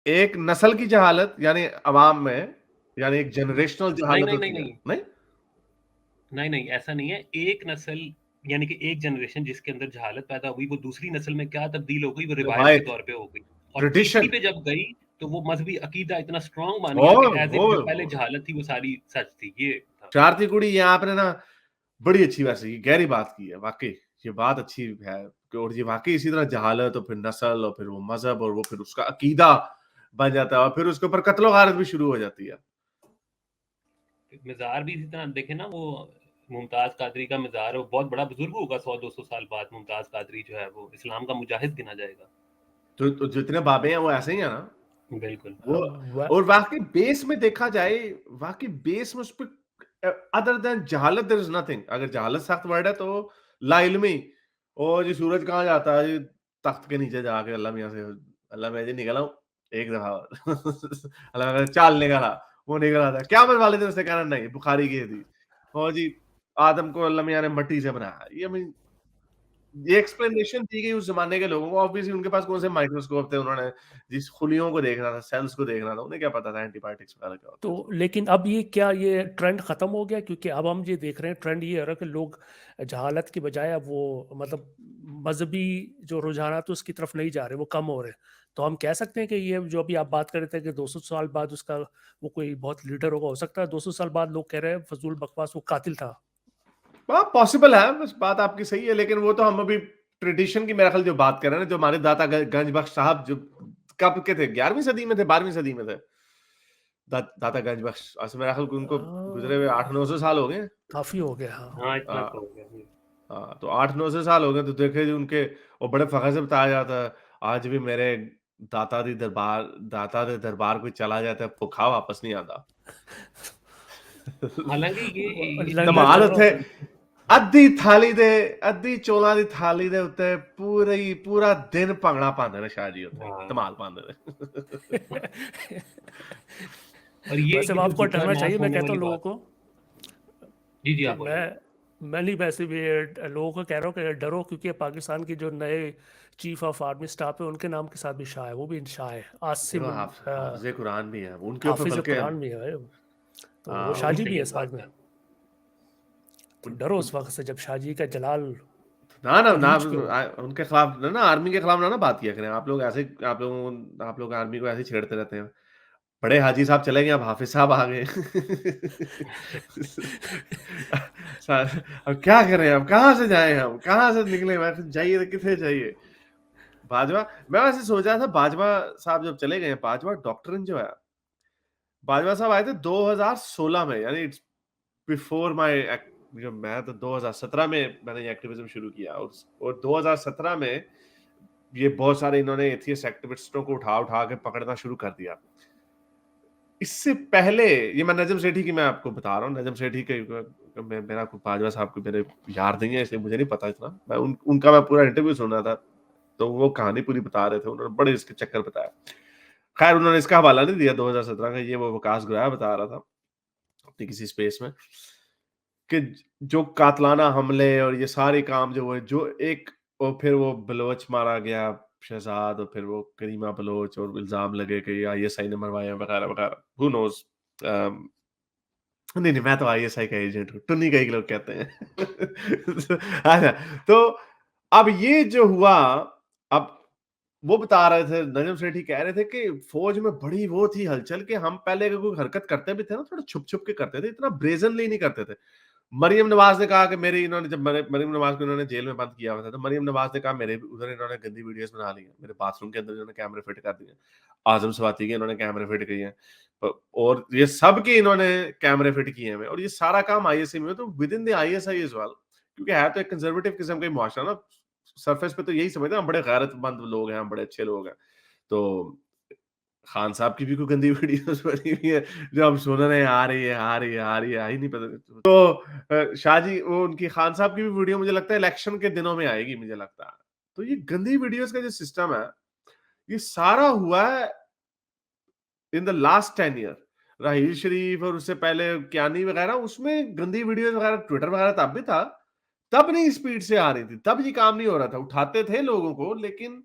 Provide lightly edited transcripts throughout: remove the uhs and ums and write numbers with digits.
एक नस्ल की जहालत यानी अवाम में, यानी एक जनरेशनल नहीं जहालत नहीं नहीं होती है, नहीं नहीं? नहीं नहीं, ऐसा नहीं है। एक नस्ल यानी कि एक जनरेशन जिसके अंदर जहालत पैदा हुई, वो दूसरी नस्ल में क्या तब्दील हो गई, वो रिवायत के रिवायत, तौर पे हो गई। और तीसरी ट्रेडिशन पे जब गई तो वो मजहबी अकीदा इतना स्ट्रांग मान गया कि एज हो इफ जो पहले जहालत थी वो सारी सच थी। ये था। चार कुड़ी ये आपने ना बड़ी अच्छी वैसे ये गहरी बात की है वाकई। ये बात अच्छी है कि और ये वाकई इसी तरह जहालत और फिर नस्ल और फिर वो मजहब और वो फिर उसका अकीदा बन जाता है और फिर उसके ऊपर कत्लो गारत भी शुरू हो जाती है। मज़ार भी इसी तरह देखे ना, वो मुमताज़ कादरी का मज़ार है, वो बहुत बड़ा बुजुर्ग होगा, 100-200 साल बाद मुमताज़ कादरी जो है वो इस्लाम का मुजाहिद गिना जाएगा। तो जितने बाबे हैं वो ऐसे ही है ना। बिल्कुल। वो वा- और वाकई बेस में देखा जाए, वाकई बेस में उस पे अदर देन जहालत देयर इज नथिंग। अगर जहालत सख्त वर्ड है तो ला इल्मी। और जी सूरज कहाँ जाता है जी, तख्त के नीचे जाके अल्लाह मियां से, अल्लाह मैं जी निकला हूँ एक दफा अल्लाह मैं चाल निकला, वो निकला था क्या मत वाले थे उसने कहना नहीं बुखारी की थी। और जी आदम को अल्लाह मियां ने मिट्टी से बनाया, ये एक्सप्लेनेशन दी गई उस ज़माने के लोगों को। ऑब्वियसली उनके पास कौन से माइक्रोस्कोप थे, उन्होंने जिस खुलियों को देखना था, सेल्स को देखना था, उन्हें क्या पता था एंटीबायोटिक्स वगैरह क्या होते तो हैं। लेकिन अब ये क्या ये ट्रेंड खत्म हो गया? क्योंकि अब हम ये देख रहे हैं ट्रेंड ये हो रहा है कि लोग जहालत की बजाय अब वो मतलब मजहबी जो रुझानात है उसकी तरफ नहीं जा रहे, वो कम हो रहे हैं। तो हम कह सकते हैं कि ये जो अभी आप बात कर रहे थे कि 200 साल बाद उसका वो कोई बहुत लीडर होगा, हो सकता है 200 साल बाद लोग कह रहे हैं फजूल बकवास, वो कातिल था। हाँ, पॉसिबल है, बस बात आपकी सही है, लेकिन वो तो हम अभी ट्रेडिशन की मेरा ख्याल जो बात कर रहे हैं ना, जो हमारे दाता गंज बख्श साहब जो कब के थे, 11वीं सदी में थे, 12वीं सदी में थे। दाता गंज बख्श, आज से मेरा ख्याल उनको गुजरे हुए 800-900 साल हो गए। काफी हो गया, हाँ। हाँ, इतना हाँ, तो हो गया। हाँ, तो 800-900 साल हो गए, तो देखे जी उनके, और बड़े फखर से बताया जाता है आज भी मेरे दाता दे दरबार कोई चला जाता है भुखा वापस नहीं आता। हालाँकि ये चीज़ लंगर धमाल चल रहा उत्थे होता है। ਅੱਧੀ ਚੌਲਾਂ ਦੀ थाली ਦੇ ਉੱਤੇ पूरा दिन ਭੰਗੜਾ ਪਾਉਂਦੇ ਨੇ शाह जी ਉੱਥੇ हाँ, ਧਮਾਲ ਪਾਉਂਦੇ ਨੇ। और ये वैसे अब जो आपको झूठा डरना चाहिए, नाच मैं होने कहता वाली हूँ लोगों बात। को जी, जी, कि आप बोलें। मैं नहीं, वैसे भी ये लोगों को कह रहा हूँ कि डरो, क्योंकि पाकिस्तान की जो नए चीफ ऑफ आर्मी स्टाफ है उनके नाम के साथ भी शाह है, वो भी शाह है, देखो आसिम हाफिज कुरान भी है उनके ऊपर, हाफिज बल्कि कुरान भी है भाई। तो वो हाँ, वो भी शाहजी भी है सही साथ बात में। है। तो डरो उस वक्त से जब शाहजी का जलाल ना ना ना अरूज पे हो। उनके खिलाफ ना आर्मी के खिलाफ ना बात किया करें आप लोग ऐसे। आप लोग आर्मी को ऐसे ही छेड़ते रहते हैं। बड़े हाजी साहब चले गए, अब हाफिज साहब आ गए। अब क्या करें, अब कहाँ से जाएं, हम कहाँ से निकले, मैं जाइए तो कितने जाइए। बाजवा, मैं वैसे सोच रहा था बाजवा साहब जब चले गए, बाजवा डॉक्टरन जो है, बाजवा साहब आए थे 2016 में, यानी इट्स बिफोर माय, मैं तो 2017 में मैंने ये एक्टिविज्म शुरू किया, और 2017 में ये बहुत सारे इन्होंने एथियस्ट एक्टिविस्टों को उठा उठा के पकड़ना शुरू कर दिया। इससे पहले ये मैं नजम सेठी की मैं आपको बता रहा हूँ, नजम सेठी के मेरा बाजवा साहब को मेरे यार नहीं है, इसलिए मुझे नहीं पता इतना। मैं उनका मैं पूरा इंटरव्यू सुन रहा था, तो वो कहानी पूरी बता रहे थे, उन्होंने बड़े इसके चक्कर बताया। खैर उन्होंने इसका हवाला नहीं दिया 2017 का, ये वो विकास गुराया बता रहा था अपनी किसी स्पेस में कि जो कातलाना हमले और ये सारे काम जो हुए, जो एक, और फिर वो बलोच मारा गया शहजाद, और फिर वो करीमा बलोच, और इल्जाम लगे कि आईएसआई ने मरवाया वगैरह वगैरह, हु नोज। नहीं नहीं, मैं तो आईएसआई का एजेंट हूँ, टुन्नी कई लोग कहते हैं। अच्छा, तो अब ये जो हुआ, अब वो बता रहे थे, नजम सेठी कह रहे थे कि फौज में बड़ी वो थी हलचल कि हम पहले अगर कोई हरकत करते भी थे ना, थोड़ा छुप छुप के करते थे, इतना ब्रेजनली नहीं करते थे। मरियम नवाज ने कहा कि मेरे, इन्होंने जब मरियम नवाज को इन्होंने जेल में बंद किया हुआ था, तो मरियम नवाज ने कहा मेरे भी उधर इन्होंने गंदी वीडियोस बना ली हैं, मेरे बाथरूम के अंदर इन्होंने कैमरे फिट कर दिए, आजम स्वाति के इन्होंने कैमरे फिट किए हैं, और ये सब के इन्होंने कैमरे फिट किए हैं, और ये सारा काम आईएसआई में, तो with in the ISI is well, क्योंकि है तो एक कंजर्वेटिव किस्म का ही मुआशरा ना। सरफेस पे तो यही समझते हैं हम बड़े गैरतमंद लोग हैं, हम बड़े अच्छे लोग हैं। तो खान साहब की भी कोई गंदी वीडियोस बनी हुई है जो हम सुन रहे हैं, आ रही है आ रही है आ रही है, आ ही नहीं पता। तो शाहजी, वो उनकी खान साहब की भी वीडियो मुझे लगता है इलेक्शन के दिनों में आएगी, मुझे लगता है। तो ये गंदी वीडियोस का जो सिस्टम है, ये सारा हुआ है इन द लास्ट 10 ईयर। राहील शरीफ और उससे पहले कियानी वगैरह, उसमें गंदी वीडियोस वगैरह ट्विटर वगैरह तब भी था, तब नहीं स्पीड से आ रही थी, तब ये काम नहीं हो रहा था, उठाते थे लोगों को, लेकिन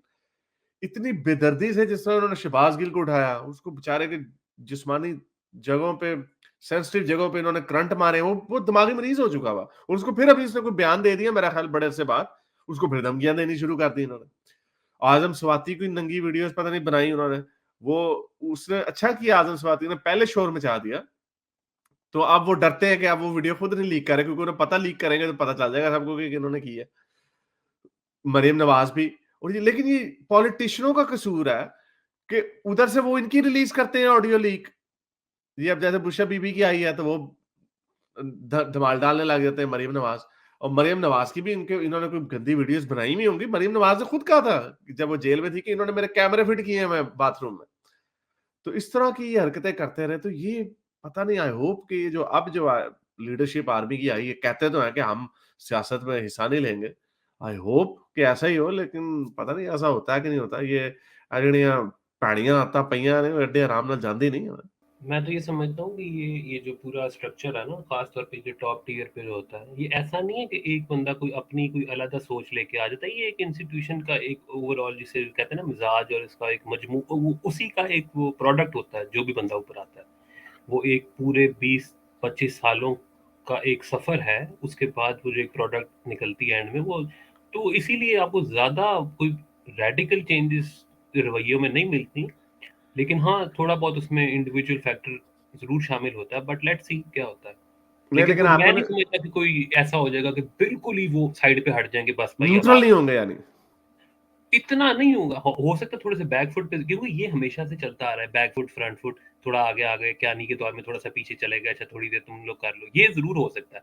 इतनी बेदर्दी से जिस तरह उन्होंने शहबाज गिल को उठाया, उसको बेचारे के जिस्मानी जगहों पे, सेंसिटिव जगहों पे इन्होंने करंट मारे, वो दिमागी मरीज हो चुका हुआ, और उसको फिर अभी इसने कोई बयान दे दिया मेरा ख्याल बड़े अरसे बाद, उसको फिर धमकियां देनी शुरू कर दी इन्होंने। आजम स्वाति की नंगी वीडियोस पता नहीं बनाई उन्होंने, वो उसने अच्छा किया, आजम स्वाति ने पहले शोर मचा दिया। तो अब वो डरते हैं कि अब वो वीडियो खुद नहीं लीक करे, क्योंकि उन्हें पता लीक करेंगे तो पता चल जाएगा सबको कि इन्होंने की है। मरियम नवाज भी, और ये लेकिन ये पॉलिटिशियनों का कसूर है कि उधर से वो इनकी रिलीज करते हैं ऑडियो लीक। ये अब जैसे बुशा बीबी की आई है तो वो धमाल डालने लग जाते हैं मरियम नवाज, और मरियम नवाज की भी इन्होंने कोई गंदी वीडियोस बनाई हुई होंगी। मरियम नवाज ने खुद कहा था जब वो जेल में थी कि इन्होंने मेरे कैमरे फिट किए हैं मैं बाथरूम में। तो इस तरह की ये हरकतें करते रहे तो ये पता नहीं, आई होप कि ये जो अब जो लीडरशिप आर्मी की आई है, कहते तो हैं कि हम सियासत में हिस्सा नहीं लेंगे, आई होप कि ऐसा ही हो, लेकिन पता नहीं ऐसा होता है कि नहीं होता। ये ਜਿਹੜੀਆਂ ਭੈੜੀਆਂ ਆਦਤਾਂ ਪਈਆਂ ਨੇ ਐਡੇ ਆਰਾਮ ਨਾਲ ਜਾਂਦੀ नहीं है। मैं तो ये समझता हूँ कि ये जो पूरा स्ट्रक्चर है ना, खास तौर पे जो टॉप टियर पे जो होता है, ये ऐसा नहीं है कि एक बंदा कोई अपनी कोई अलग सोच लेके आ जाता है। ये एक इंस्टीट्यूशन का एक ओवरऑल, जिसे कहते हैं ना मिजाज, और इसका एक मजमू, उसी का एक वो प्रोडक्ट होता है जो भी बंदा ऊपर आता है। वो एक पूरे 20-25 सालों का एक सफर है, उसके बाद वो जो एक प्रोडक्ट निकलती है एंड में वो, तो इसीलिए आपको ज्यादा कोई रेडिकल चेंजेस रवैयों में नहीं मिलती, लेकिन हाँ थोड़ा बहुत उसमें इंडिविजुअल फैक्टर जरूर शामिल होता है। बट लेट्स सी क्या होता है। नहीं, लेकिन लेकिन मैं आपको नहीं समझता कि कोई ऐसा हो जाएगा कि बिल्कुल ही वो साइड पे हट जाएंगे, बस भाई अब न्यूट्रल आप, नहीं होंगे यानी। इतना नहीं होगा। हो सकता है थोड़े से बैकफुट पे, क्योंकि ये हमेशा से चलता आ रहा है, बैकफुट फ्रंट फुट, थोड़ा आगे आगे, क्या नहीं के दौर में थोड़ा सा पीछे चले गए, अच्छा थोड़ी देर तुम लोग कर लो, ये जरूर हो सकता है।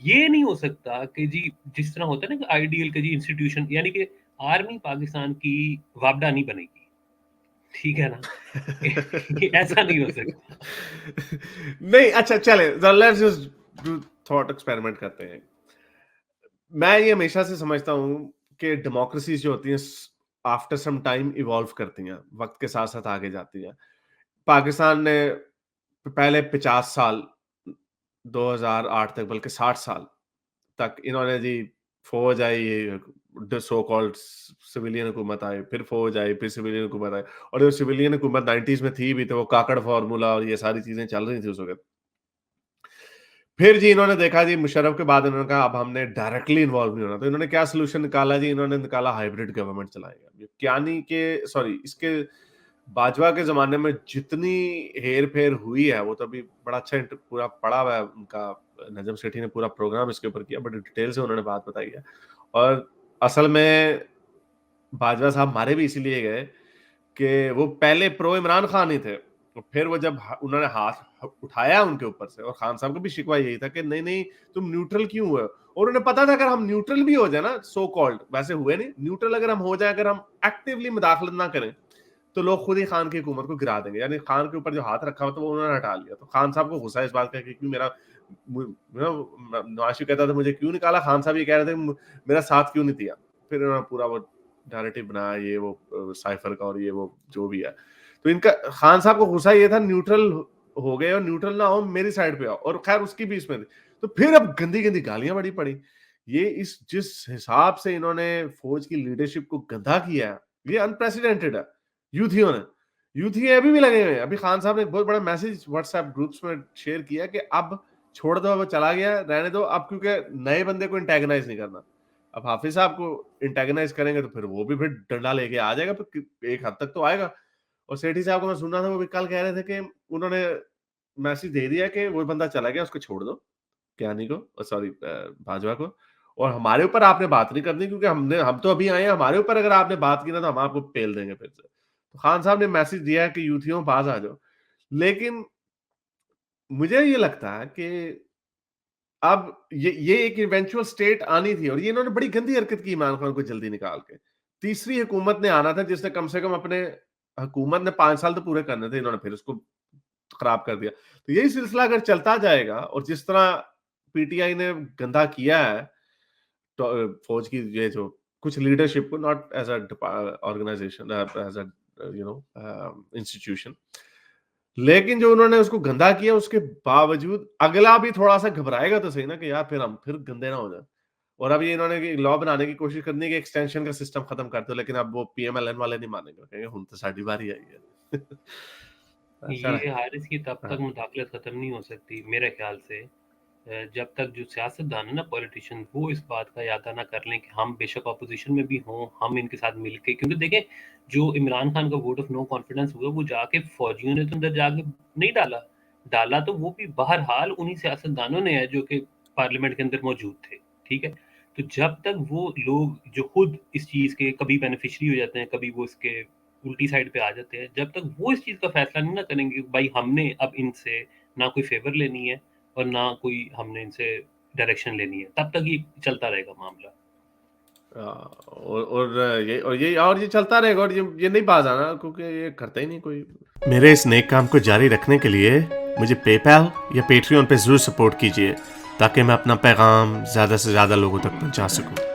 ये नहीं हो सकता कि जी जिस तरह होता है ना कि आइडियल के जी इंस्टीट्यूशन, यानी कि आर्मी पाकिस्तान की वापडा नहीं बनेगी, ठीक है ना। ऐसा नहीं हो सकता। नहीं, अच्छा चले, let's just do thought experiment करते हैं। मैं ये हमेशा से समझता हूँ कि डेमोक्रेसीज जो होती हैं आफ्टर सम टाइम इवॉल्व करती हैं, वक्त के साथ साथ आगे जाती हैं। पाकिस्तान ने पहले 50 साल, 2008 तक, बल्कि 60 साल तक इन्होंने जी फौज आई, सो कॉल्ड सिविलियन हुकूमत आई, फिर फौज आई, फिर सिविलियन हुकूमत आई, और जो सिविलियन हुकूमत 90s में थी भी, तो वो काकड़ फार्मूला और ये सारी चीजें चल रही थी उस वक्त। फिर जी इन्होंने देखा जी मुशर्रफ के बाद, इन्होंने कहा अब हमने डायरेक्टली इन्वॉल्व नहीं होना, तो इन्होंने क्या सोल्यूशन निकाला जी, इन्होंने निकाला हाइब्रिड गवर्नमेंट चलाएगा। क्या नहीं के सॉरी, इसके बाजवा के जमाने में जितनी हेर फेर हुई है वो तो अभी बड़ा अच्छा पूरा पड़ा हुआ है उनका, नजम सेठी ने पूरा प्रोग्राम इसके ऊपर किया, बड़ी डिटेल से उन्होंने बात बताई है। और असल में बाजवा साहब मारे भी इसीलिए गए कि वो पहले प्रो इमरान खान ही थे, तो फिर वो जब उन्होंने हाथ उठाया उनके ऊपर से, और खान साहब का भी शिकवा यही था कि नहीं नहीं तुम न्यूट्रल क्यों हुए, और उन्हें पता था अगर हम न्यूट्रल भी हो जाए ना, सो कॉल्ड, वैसे हुए नहीं, न्यूट्रल अगर हम हो जाए, अगर हम एक्टिवली मुदाखलत ना करें, तो लोग खुद ही खान की हुकूमत को गिरा देंगे। यानी खान के ऊपर जो हाथ रखा हुआ था वो उन्होंने हटा लिया। तो खान साहब को गुस्सा इस बात का कि क्यों मेरा, नवाज शरीफ कहता था मुझे क्यों निकाला, खान साहब ये कह रहे थे मेरा साथ क्यों नहीं दिया। फिर उन्होंने पूरा वो नैरेटिव बनाया, ये वो साइफर का और ये वो जो भी है। तो इनका खान साहब को गुस्सा ये था न्यूट्रल हो गए, और न्यूट्रल ना हो मेरी साइड पे आओ, और खैर उसकी भी इसमें थी। तो फिर अब गंदी गंदी गालियां बड़ी पड़ी। ये इस जिस हिसाब से इन्होंने फौज की लीडरशिप को गंदा किया है, ये अनप्रेसिडेंटेड है। यूथियों ने, यूथी अभी भी लगे हुए हैं। अभी खान साहब ने एक बहुत बड़ा मैसेज व्हाट्सएप ग्रुप्स में शेयर किया कि अब छोड़ दो, अब चला गया रहने दो, अब क्योंकि नए बंदे को इंटेगनाइज नहीं करना। अब हाफिज साहब को इंटेगनाइज करेंगे तो फिर वो भी फिर डंडा लेके आ जाएगा, फिर एक हद तक तो आएगा। और सेठी साहब को मैं सुन रहा था, वो भी कल कह रहे थे कि उन्होंने मैसेज दे दिया कि वो बंदा चला गया, उसको छोड़ दो, ज्ञानी को, सॉरी भाजपा को, और हमारे ऊपर आपने बात नहीं करनी, क्योंकि हम तो अभी आए हैं, हमारे ऊपर अगर आपने बात की ना तो हम आपको पेल देंगे फिर से। तो खान साहब ने मैसेज दिया है कि यूथियों पास आ जाओ। लेकिन मुझे ये लगता है कि अब ये एक इवेंचुअल स्टेट आनी थी, और ये इन्होंने बड़ी गंदी हरकत की इमरान खान को जल्दी निकाल के। तीसरी हुकूमत ने आना था जिसने कम से कम अपने, हुकूमत ने 5 साल तो पूरे करने थे, इन्होंने फिर उसको खराब कर दिया। तो यही सिलसिला अगर चलता जाएगा, और जिस तरह पीटीआई ने गंदा किया है तो फौज की ये जो कुछ लीडरशिप को, not as a organization, as a institution, लेकिन जो उन्होंने उसको गंदा किया उसके बावजूद अगला भी थोड़ा सा घबराएगा तो सही ना कि यार फिर हम फिर गंदे ना हो जाए। और अब ये इन्होंने लॉ बनाने की कोशिश करनी है कि एक्सटेंशन का सिस्टम खत्म कर दो, लेकिन अब वो पीएमएलएन वाले नहीं मानेंगे, कहेंगे हुन तो साडी बारी आई है। ऐसा ये है। हारिस की तब हाँ। तक मुदाखलत खत्म नहीं हो सकती मेरे ख्याल से, जब तक जो सियासतदान है ना, पॉलिटिशियन, वो इस बात का इरादा ना कर लें कि हम बेशक ऑपोजिशन में भी हों, हम इनके साथ मिलके, क्योंकि देखें जो इमरान खान का वोट ऑफ नो कॉन्फिडेंस हुआ, वो जाके फौजियों ने तो अंदर जाके नहीं डाला तो वो भी बहरहाल उन्हीं सियासतदानों ने है जो कि पार्लियामेंट के अंदर मौजूद थे, ठीक है। तो जब तक वो लोग जो खुद इस चीज़ के कभी बेनिफिशरी हो जाते हैं, कभी वो इसके उल्टी साइड पे आ जाते हैं, जब तक वो इस चीज़ का फैसला नहीं ना करेंगे कि भाई हमने अब इनसे ना कोई फेवर लेनी है और ना कोई हमने इनसे डायरेक्शन लेनी है, तब तक ये चलता रहेगा मामला। और ये चलता रहेगा, और ये नहीं बाज आना, क्योंकि ये करता ही नहीं कोई। मेरे इस नेक काम को जारी रखने के लिए मुझे पेपैल या पेट्रियन पे जरूर सपोर्ट कीजिए, ताकि मैं अपना पैगाम ज्यादा से ज्यादा लोगों तक पहुंचा सकूं।